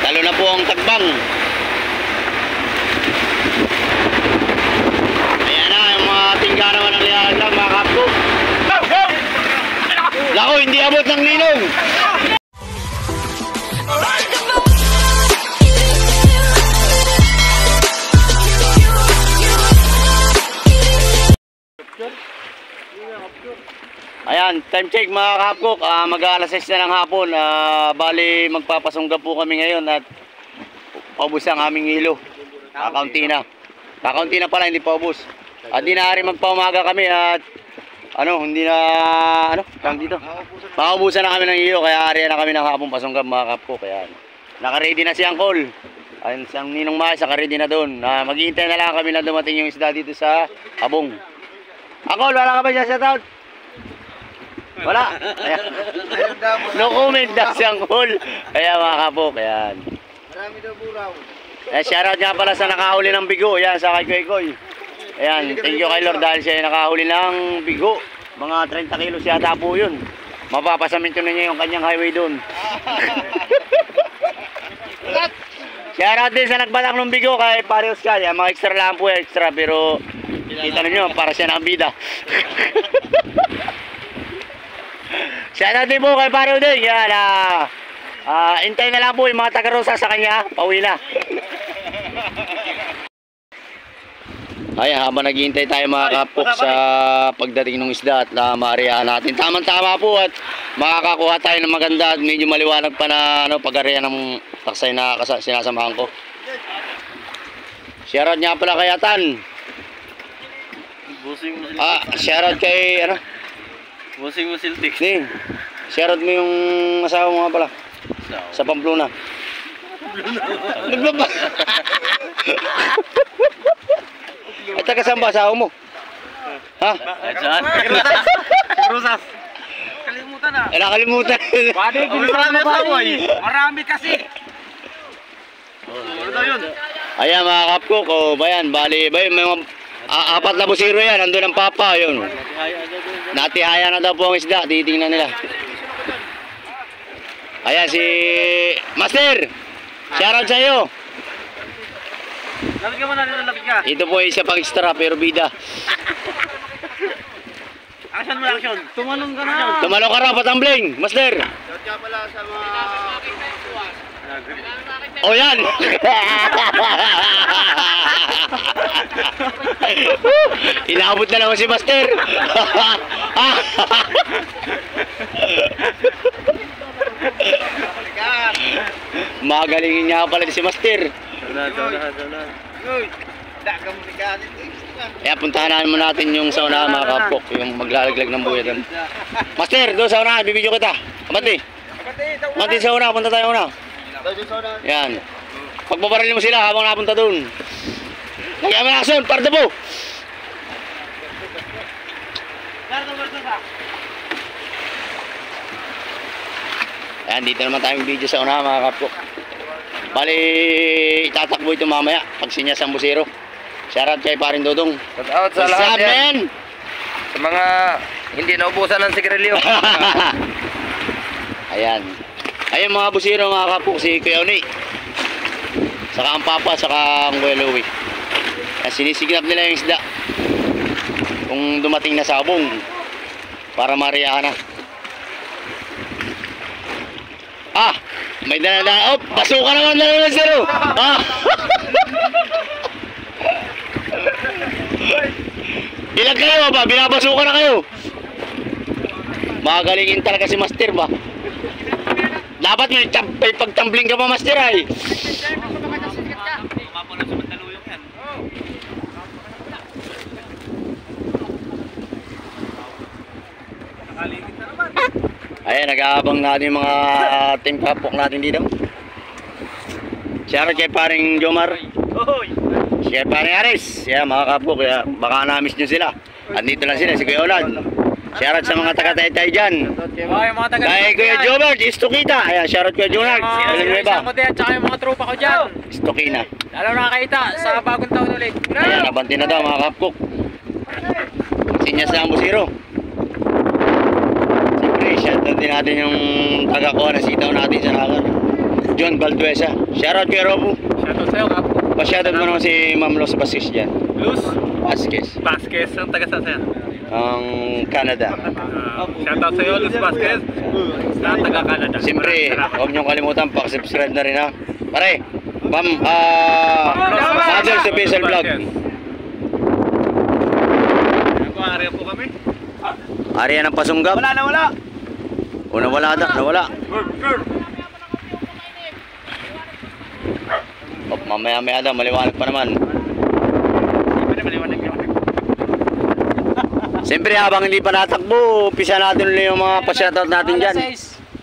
Talo na po ang tagbang. Ayan na, yung mga tingga naman ang lihalag mga kapkok. Lako, hindi abot ng linong. Ayan, time check mga kapkok, mag-alas 6 na ng hapon. Bali magpapasungga po kami ngayon at paubos ang aming hilo. Kakaunti na. Kakaunti na pala, hindi paubos. At di na rin magpaumaga kami at hindi na tawag dito. Paubusan na kami ng hilo kaya ari na kami ng hapon pasungga mga kapkok. Ayan. Naka-ready na si Angkol. Ayun, siyang Ninong Maes, naka-ready na doon. Maghihintay na lang kami na dumating yung isda dito sa Abong. Angkol, wala ka ba siya shoutout? Wala. Ayan. No comment daw si Angkol. Kaya mga kapok, ayan. Marami daw buraw. Shoutout nga pala sa nakahuli ng bigo. Ayan, sa kay Koy. Ayan, thank you kay Lord dahil siya nakahuli ng bigo. Mga 30 kilos yata po yun. Mapapasaminto na niya yung kanyang highway doon. Shoutout din sa nagbalak ng bigo kay Pare Oscar. Ayan, mga extra lang po, extra. Pero kita ninyo, para siya nakabida. Shoutout din po kay Pare Uding. Yan, intay na lang po yung mga taga-Rosa sa kanya. Pauwi na. Ayan, habang naghihintay tayo mga kapok sa pagdating ng isda at maariyahan natin. Tama-tama po at makakakuha tayo ng maganda at medyo maliwanag pa na pag-ariyan ng taksay na sinasamahan ko. Shoutout nga pala kay Atan. Shoutout kay Busing mo siltik. Ding, shoutout mo yung asawa mo nga pala. Sa Pamplona. Naglaba. At taga saan ba asawa mo? Ha? Saan? Krusas. Kalimutan na. Nakalimutan. Marami kasi. Ano daw yun? Ayan mga kapkok, bayan, bali, may mga apat na busiro yan, nandun ang papa, yun. Natihaya na daw po ang isda, titingnan nila. Ayan si Master, shoutout sa iyo. Lapit ka muna, lapit ka. Ito po isa pang extra pero bida. Action mo, action. Tumalong ka na. Tumalong ka raw, patambling, Master. Shoutout ka pala sa mga... O yan. Inaabot na naman si Master. Magalingin niya pala si Master. Kaya puntahan naman natin yung sa unahan mga kapok, yung maglalaglag ng buya doon. Master, doon sa unahan, bibidyo kita. Amati. Amati sa unahan, punta tayo una. Yan. Pagbabaril mo sila habang napunta doon. Lagyan mo na action, parda po. Ayan, dito naman tayong video sa unahan mga kapok. Bali, itatakbo ito mamaya pag sinyas ang busero. Shoutout kay Paring Dodong. Shoutout sa lahat yan. Sa mga hindi naubusan ng sigarilyo. Ayan. Ayan mga busero mga kapok, si Kuya Uni. Saka ang papa, saka ang Kuya Louie. Sinisignap nila yung isda. Kung dumating na sabong para mariyahan na. May dala-dala. Oh, pasukan naman na zero. Ilan kayo ba? Binabasukan na kayo. Magalingin talaga si Master ba? Dapat may pagtambling ka pa Master ay. Ayan, nag-aabang natin yung mga team kapok natin dito. Shoutout kay Paring Jomar. Shoutout Paring Aris. Yan mga kapok, baka na-miss nyo sila. Andito lang sila, si Kuya Olad. Shoutout sa mga taga-Taytay dyan. Kay Kuya Jobert, Istokita. Ayan, shoutout Kuya Jonard. Tsaka yung mga tropa ko dyan. Istokina. Lalo nakakaita sa bagong taon ulit. Ayan, nabanti na daw mga kapok. Sinyas na ang busiro. Siyempre, shoutout din natin yung taga-kuha na sitaw natin sa nakar. John Balduesa. Shoutout kay Robo. Shoutout sa'yo, Kap. Pa-shoutout mo naman si Ma'am Los Basis dyan. Luz Vasquez. Vasquez, ang taga saan sa'yo? Ang Canada. Shoutout sa'yo, Luz Vasquez. Sa taga Canada. Siyempre, huwag niyong kalimutan, pakisubscribe na rin ha. Pare, Mother sa Vessel Vlog. Area po kami. Area ng Pasunggab. Wala. O nawala. O, mamaya daw, maliwanag pa naman. Siyempre, habang hindi pa natakbo, umpisa natin ulit yung mga pa-shoutout natin dyan.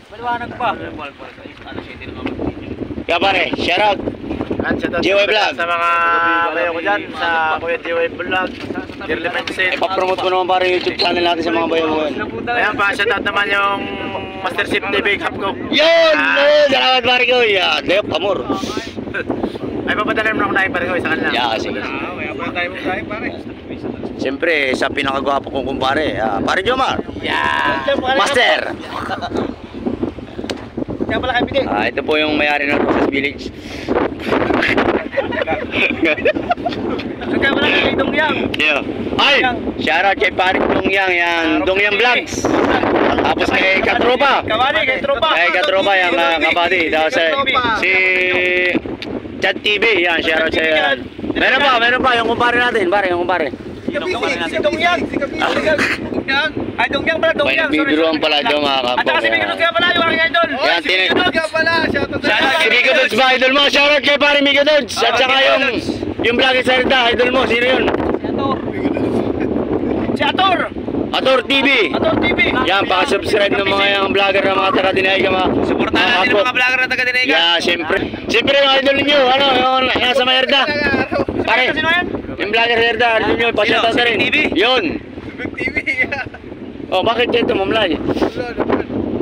Maliwanag pa. Kaya pare, shoutout. GY Vlog. Sa mga kayo ko dyan, sa Kuya GY Vlog, Dearly Mindset. Ipapromote mo naman pare yung YouTube channel natin sa mga bayan mo yun. Ayan pa, shoutout naman yung Master Chief TV Cup ko. Yun! Salamat pare ko. Deo, pamor. Ay, papadala mo na ako na pare ko sa kanila. Sige. Kaya pa tayo mo pare. Siyempre, sa pinakagwapo kong kumpare, pare Jomar. Master. Kaya pala kayo bigay. Ito po yung may-ari ng Rosas Village. Kaya pala kayo Dongyang. Yeah. Ay! Shoutout kay pare Dongyang, yan. Dongyang Vlogs. Tapos kay Katropa. Kay Tropa. Kay Katropa, yung kabady. Tapos si Chat TV, yan. Shoutout sa'yo yan. Meron pa, yung kumpare natin. Yung kumpare. Si Dongyang. Ay, Dongyang pala, Dongyang. May nagbibiruan pala dyan mga kapwa. At saka si Migo kaya pala, yung aking idol. Yan, Si Migo kaya pala, shoutout Si Migo Dudes ba, idol mo? Shoutout kay pare Migo Dudes. At saka yung vlogger sa Rita, idol mo. Sino yun? Si Ator. Ator TV. Ator TV. Yan, pakasubscribe ng mga yung vlogger ng mga taga-Dinaiga. Suportahan natin yung mga vlogger na taga-Dinaiga. Yeah, siyempre. Siyempre yung idol ninyo, yung nasa Mayerda. Pare, Sino yan? yung vlogger sa Mayerda, idol nyo, pasyatan na rin. Yun. TV. Oh, bakit ito, mamlay?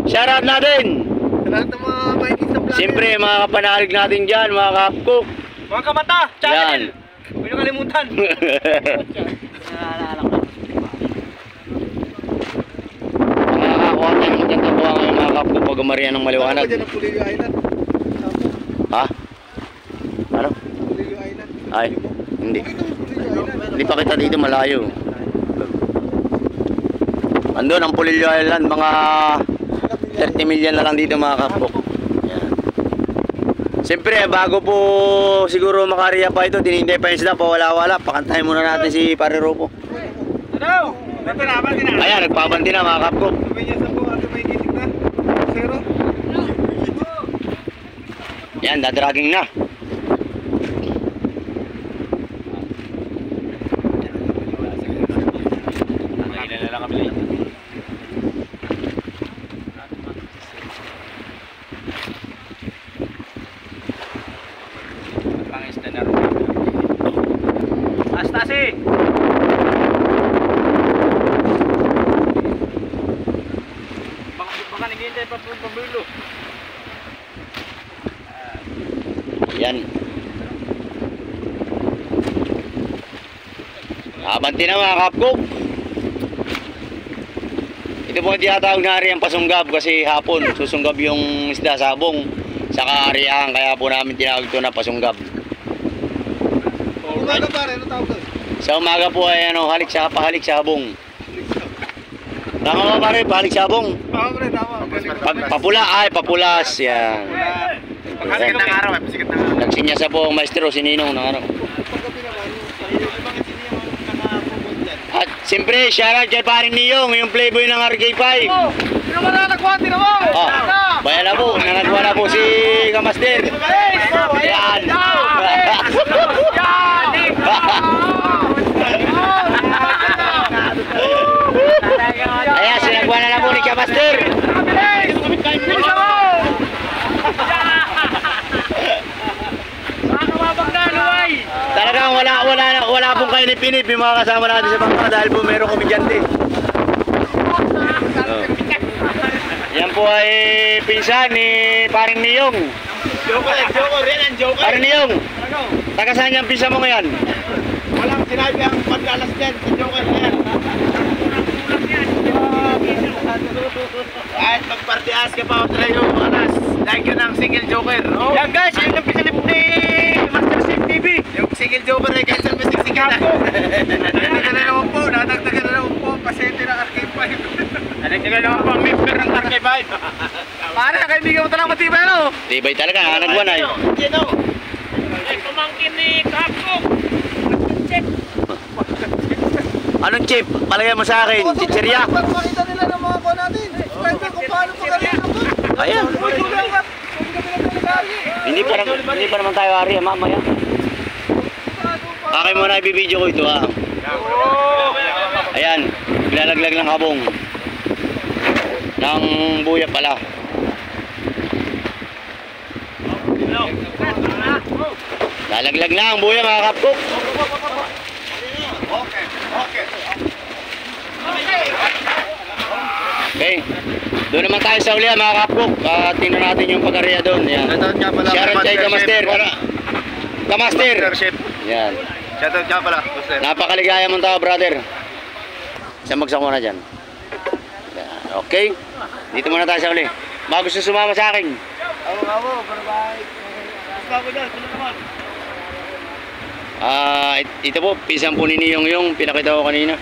Shoutout natin. Lahat ng mga Vikings na vlogger. Siyempre, mga kapanalig natin dyan, mga kapcook. Mga kamata, channel. Yan. Huwag nyo kalimutan. Makakakuha tayo ng magandang buha ngayon mga kapcook pag umarihan ng maliwanag. Ha? Ano? Ay, hindi. Hindi pa kita dito, malayo. Andun ang Pulilio Island, mga 30 million na lang dito mga kapok. Yan. Siyempre, bago po siguro makariya pa ito, tinintay pa yung sila, pawala-wala. Pakantahin muna natin si Pare Ropo. Ano? Ayan, nagpabanti na mga kapok. Yan, dadragging na. Astasi! Baka naghihintay pa pabilo. Yan. Abanti na mga kapkok. Ito po ang tinatawag na ariang pasunggab kasi hapon susunggab yung isda sabong saka ariang, kaya po namin tinawag ito na pasunggab. Umaga pare, ano tawag doon? Sa umaga po ay halik sa habong. Tama ba pare, pahalik sa habong? Tama pre, tama. Papula ay papulas yan. Pasikat ng araw, pasikat ng araw. Nagsinyasa po ang maestro si Ninong ng ano. At siyempre, shoutout kay paring Niyong, yung playboy ng RK5. Sino ba nakakwan? Tino mo! Bayan na po, nangatwa na po si Kamaster. Yan. Ayan, sinagwa na po ni Kamaster. Talagang wala pong kayo ni Pinip yung mga kasama natin sa bangka dahil po meron komedyante. Yan po ay pinsan ni paring Niyong. Joker, yan ang joker. Paring Niyong, taga saan yung pinsan mo ngayon? Walang sinabi ang pagkalas dyan, si Joker yan. Kahit magpartias ka pa, trayo, manas. like yun ang single joker. Oh. Yan guys, yun ang pisilip ni Master Chief TV. Yung single joker ay kahit saan masiksikan na. Nadagdagan na naman po, nadagdagan na naman po ang pasyente ng Arcade 5. Nadagdagan na naman po ang member ng Arcade 5. Pare, kaibigan mo talagang matibay ano? Tibay talaga, nagwan ay. Yan o. Ay, pamangkin ni Kapkok. Anong chip? Palagay mo sa akin, chicherya. Pakita nila ng mga ko natin. Kwento kung paano magaling ito. Ayan. Hindi pa naman tayo ari, mamaya. Akin muna ibibideo ko ito ha. Ayan, nilalaglag ng kabong. Ng buya pala. Lalaglag na ang buya mga kapkok. Okay. Doon naman tayo sa uli mga kapkok. Tingnan natin yung pag-area doon. Yan. Shoutout kay Kamaster. Kamaster. Yan. Shoutout ka pala. Napakaligaya mong tao, brother. Isang bagsak muna dyan. Yan. Okay. Dito muna tayo sa uli. Mga gusto sumama sa akin. Ito po, pisang po ni Niyong yung pinakita ko kanina.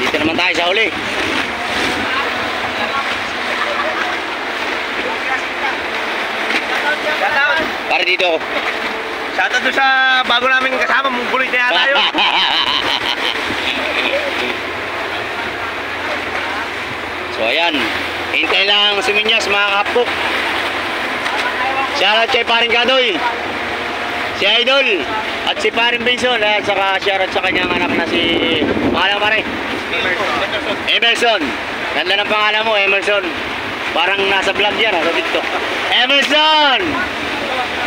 Dito naman tayo sa uli. Para dito ako. Shoutout doon sa bago namin kasama, mong bulit na yata yun. So ayan, hintay lang si Minyas mga kapkok. Shoutout kay Paring Kadoy, si Idol, at si Paring Benson, at saka shoutout sa kanyang anak na si, pangalan pare? Emerson. Ganda ng pangalan mo, Emerson. Parang nasa vlog yan, sa TikTok. Emerson!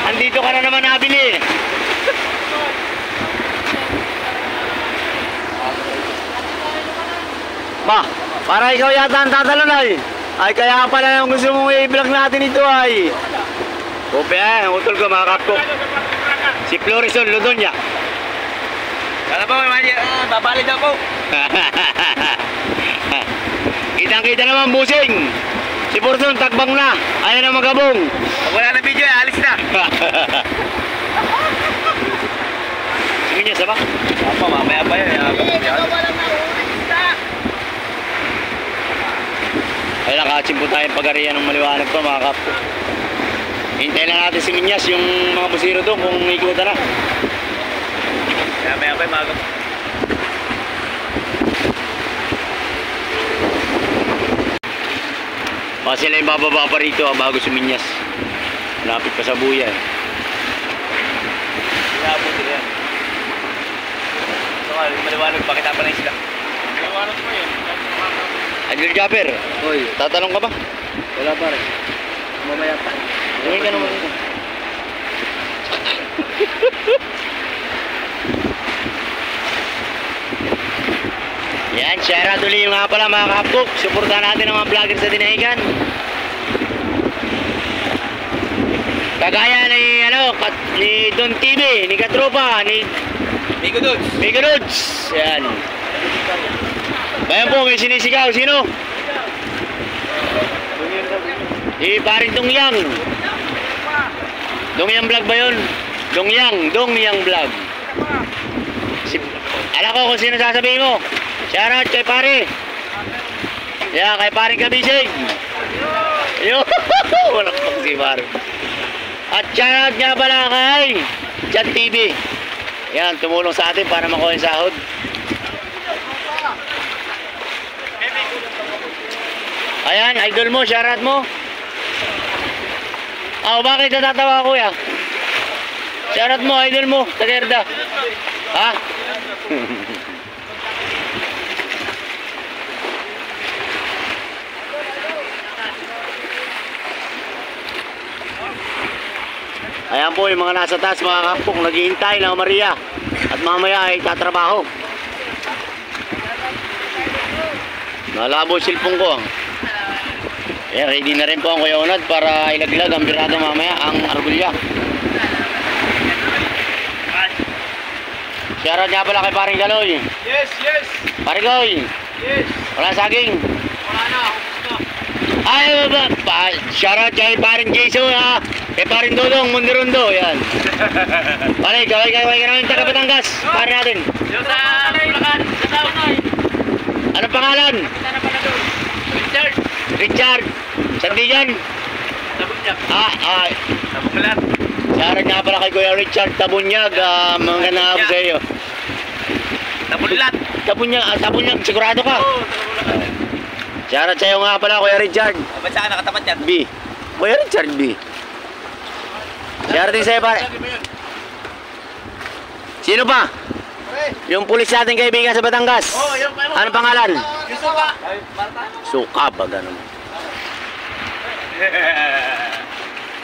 Andito ka na naman nabili. Ma, para ikaw yata ang tatalon ay. Ay kaya pala yung gusto mong i-vlog natin ito ay. Kope utol ko mga kapkok. Si Florison Ludonya. Kala pa may babalid ako. Kitang-kita naman busing. Si Porson takbang na. Ayaw na magabong. Pag wala na video, alis na. Sige niya, saba? Apa, mamaya pa yan. Ay nakachimpo tayong pag-ariya ng maliwanag pa mga kapko. Hintayin lang natin si Minyas yung mga busiro doon kung ikutan na. Mamaya pa yung mga Sila yung bababa pa rito bago si Minyas. Malapit pa sa buya eh. Hinapon sila yan. So, maliwanag pa kita pa na isla. Maliwanag pa yun. Idol Japper, Hoy, tatanong ka ba? wala pa rin. Mamaya pa. Tingin ka naman dito. Yan, share tuloy yung nga pala mga kapkok. Suportahan natin ang mga vlogger sa Dinahican. Kagaya ni, ni Don TV, ni Katropa, ni Migo Dudes. Migo Dudes. Yan. Bayan po, may sinisigaw. Sino? Si paring Dongyang. Dongyang vlog ba yun? Dongyang vlog. Alam ko kung sino sasabihin mo. Shoutout kay pare. Yeah, kay paring Kabisig. Yo, wala ko si pare. At shoutout nga pala kay Chat TV. Yan, tumulong sa atin para makuha yung sahod. Ayan, idol mo, shoutout mo. Bakit natatawa kuya? Shoutout mo, idol mo, Tagerda. Ha? Ayan po yung mga nasa taas, mga kapok, naghihintay na Maria. At mamaya ay tatrabaho. Nalabo yung silpong ko. Kaya ready na rin po ang Kuya Unad para ilaglag ang birada mamaya, ang Argulya. Shoutout nga pala kay Paring Galoy. Yes, yes. Paring Galoy, Yes. wala saging. Wala na, ubos na. Ay, shoutout kay Paring Jason ha. Kay Paring Dodong, Mundirundo, yan. Pare, gawin ka namin taga Batangas. Pare natin. Yung sa Bulacan, sa taon na Anong pangalan? Kita na pala doon. Richard. Richard. Sandigan. Nabunyag. Nabukalat. Shoutout nga pala kay Kuya Richard Tabunyag. Magandang hapon sa iyo. Nabulat. Tabunyag, sigurado ka? Oo, sa Bulacan. Shoutout sa iyo nga pala Kuya Richard. Ba't saan nakatapat yan? B. Kuya Richard B. Shoutout din sa'yo pare. Lagi mo yun. Sino pa? Pre. Yung pulis natin kaibigan sa Batangas. Oh, yung Ano pangalan? Yung suka. Suka ba ganun?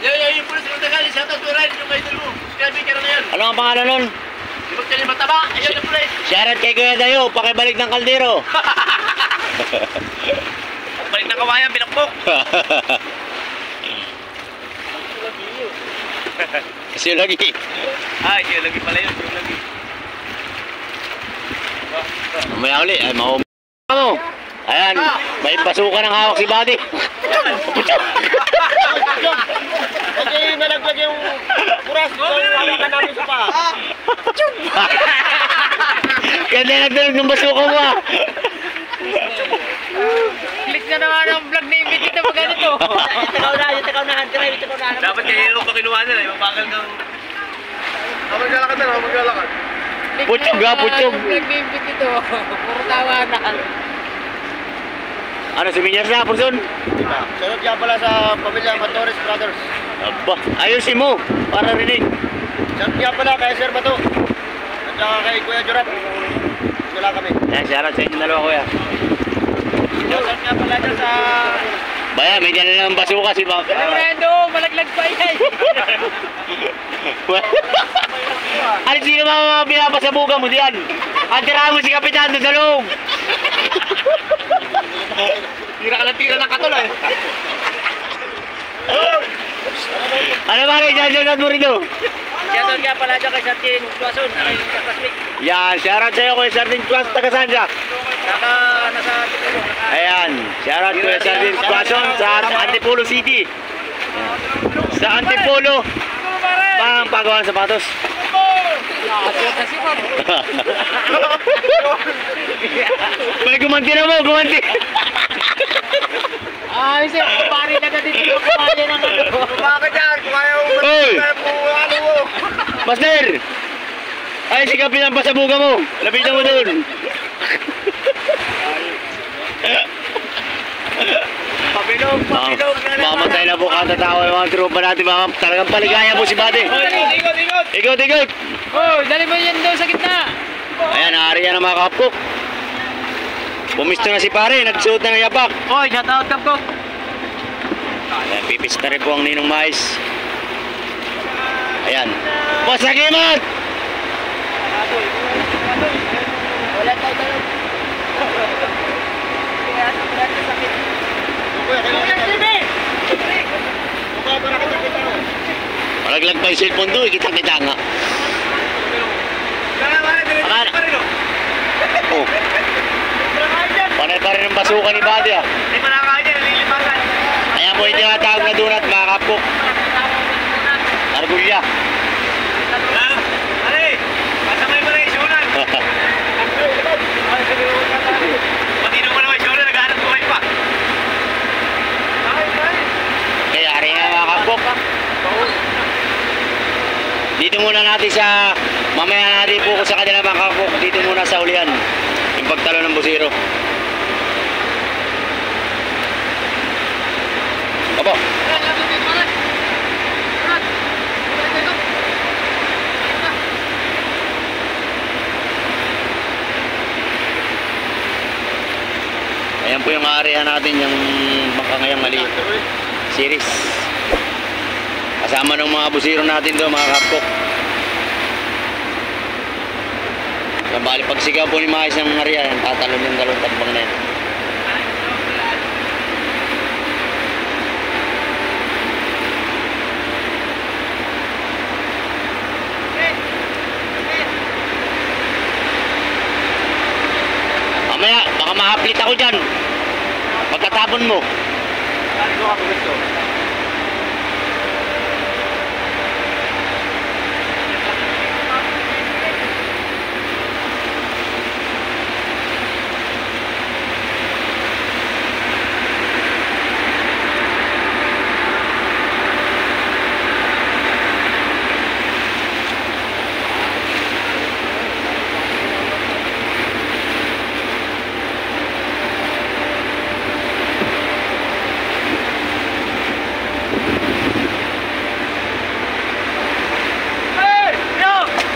Yung pulis ng Tagal, siya ito turan, yung kaidol mo. Sinabi ka na yan. Ano ang pangalan nun? Di ba kayo mataba? Ayun yung pulis. Shoutout kay Kuya Dayo, pakibalik ng kaldero. Balik na kawayan, binakbok. Kasi lagi. Ay, yung lagi pala yun, yung lagi. Mamaya uli, ay mo. Ayan, may pasukan ng hawak si Buddy. Kasi nalaglag yung buras. Hawakan namin sa pa. Ganda nagdalag ng basuka mo ah. Click na naman ang vlog ni Invit dito pag ganito. Yung takaw na. Dapat kayo yung pakinuha nila, yung bagal ng... Maglalakad na, maglalakad. Putyog ha, putyog. Vlog ni Invit dito. Puro tawa na. Ano, souvenirs na, Purson? Sunod nga pala sa pamilya Matores Brothers. Aba, ayusin mo, para rinig. Sunod nga pala kay Sir Bato. At saka kay Kuya Jorat. Wala kami. Ayan, shoutout sa inyo dalawa kuya. Sunod nga pala dyan sa... Baya, may dyan na ng basuka si Bob. Fernando, malaglag pa yan. Ano sino mga pinapasabugan mo diyan? Antirahan mo si Kapitan doon sa loob. Tira ka ng tira ng katol eh. Ano ba rin, shoutout mo rin doon? Shoutout nga pala dyan kay Sartin Tuason. Ay, kakasmik. Yan, shoutout sa'yo kuya Sardin Tuas, taga Sanja. Nasa Titulo. Ayan, shoutout kuya Sardin Tuason sa Antipolo City. Sa Antipolo, pang pagawa ng sapatos. Nakasuot na si Bob. May gumanti na mo, gumanti. Ay, sir, pari na dito yung kumali ng ano. Baka dyan, kung ayaw mo Oy! ano mo. Master! Ay, sikapin ang pasabuga mo. Lapitan mo doon. Pabilog, pabilog. Mamatay na po katatawa yung mga tropa natin. Talagang paligaya po si Buddy. Ikot, ikot. Ikot, ikot. Oh, dali mo yan doon sa gitna. Ayan, naari yan ang mga kapkok. Pumisto na si pare, nagsuot na ng yapak. Hoy, shoutout Kapkok. Ayan, pipis na rin po ang Ninong Mais. Ayan. Boss Nagimat! Wala tayo dalaw. Malaglag pa yung cellphone doon, kitang-kita nga. Oh. Panay pa rin ang basuka ni Buddy ah. Hindi pa nakakain yan, nalilipasan. Ayan po yung tinatawag na donut mga kapkok. Argulya. Ale, kasamay mo na yung sunan. Matino mo naman yung sunan, naghahanap buhay pa. Kaya rin nga mga kapkok. Dito muna natin sa, mamaya natin po sa kanila mga kapkok. Dito muna sa ulihan. Yung pagtalo ng busiro. Opo. Ayan po yung area natin, yung bangkangayang maliit. Series. Kasama ng mga busiro natin doon, mga kapkok. Bali, pag sigaw po ni Maayos ng area, tatalon yung dalawang tagbang na yun. Baka mahaplit ako dyan. Pagkatapon mo.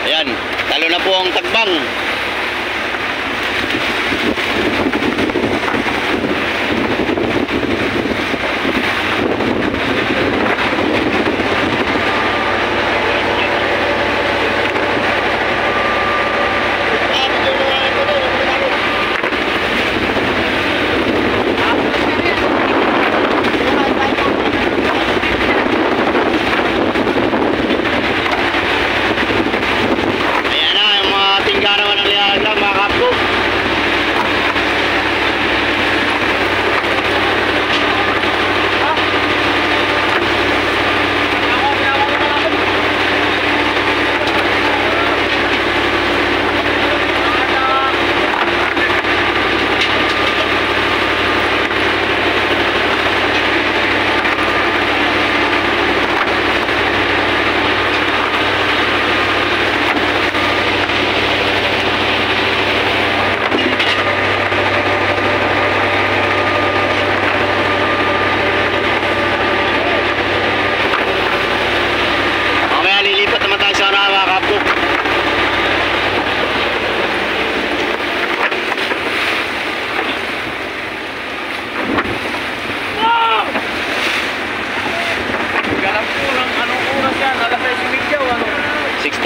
Ayan, talo na po ang tagbang.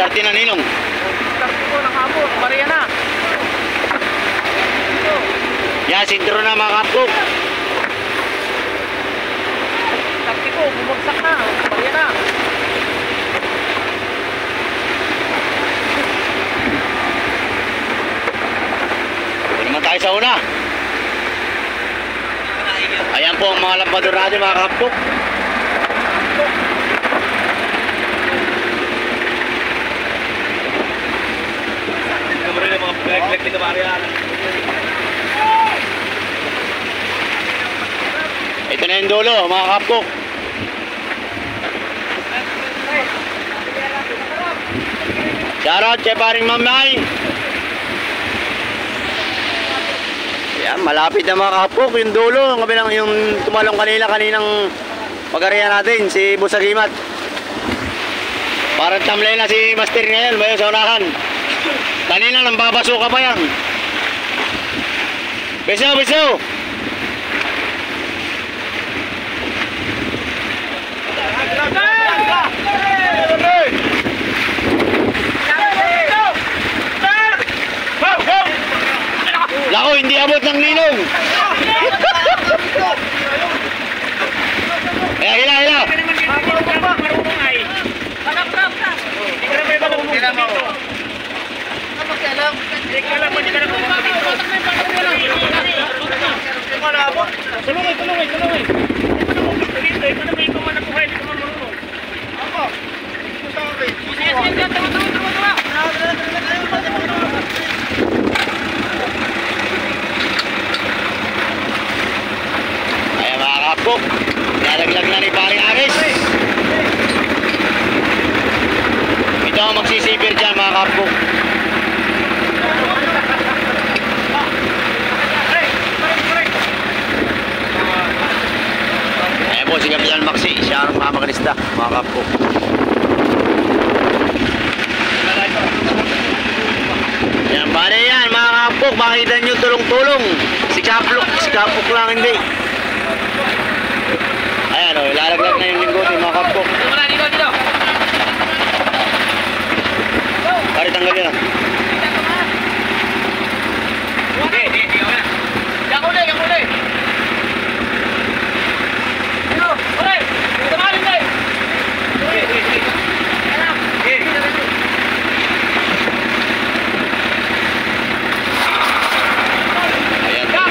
Dati na ninong. Start ko ng hapon, Maria na. Yan, sintro na mga kapkok. Start ko, bumagsak na, Maria na. Ito naman tayo sa una. Ayan po ang mga lampador natin mga kapkok. Ito na yung dulo mga kapkok. Shoutout kay paring Mamay. Yan, malapit na mga kapkok yung dulo. Ang kabilang yung tumalong kaninang pag-arihan natin, si Busagimat. Parang tamlay na si Master ngayon, mayo sa unahan. Kanina nang babaso ka pa yan. Beso, beso. Lako, hindi abot ng ninong. Hila, hila, hila. Tulungan, tulungan, tulungan. Dito, ito na may ikuman na buhay, ito marunong. Ako. Ayan mga kapkok, lalaglag na ni paring Aris. Ito ang magsisipir dyan mga kapkok. Ayan po si Kapitan Maxi, siya ang mamakalista mga kapkok. Yan ba na yan mga kapkok, makita nyo tulong-tulong. Si kapok lang hindi. Ayan o, lalaglag na yung linggote mga kapkok. Pari tanggal yun. Ayan.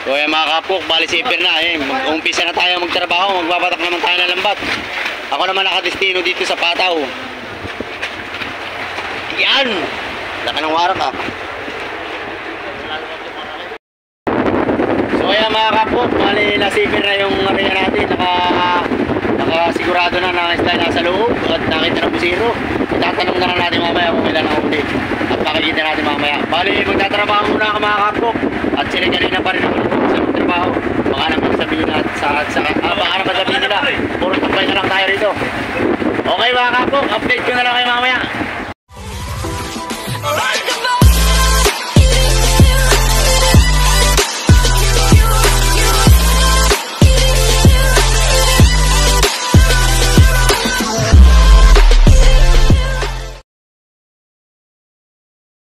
So ayan mga kapok, bali sipir na eh. Mag-umpisa na tayo magtrabaho, magbabatak naman tayo ng lambat. Ako naman nakadestino dito sa Pataw. Yan! Laki ng warak ah. So ayan mga kapok, bali nasipir na yung area natin. Nakasigurado na na nasa loob at nakita ng busiro. Itatanong na lang natin mamaya kung ilan ang update. At makikita natin mamaya. Bali magtatrabaho muna ako mga kapok. At sila kanina pa rin naman sa trabaho. Baka naman sabihin na baka naman sabihin nila, puro tambay na lang tayo rito. Okay mga kapok, update ko na lang kayo mamaya.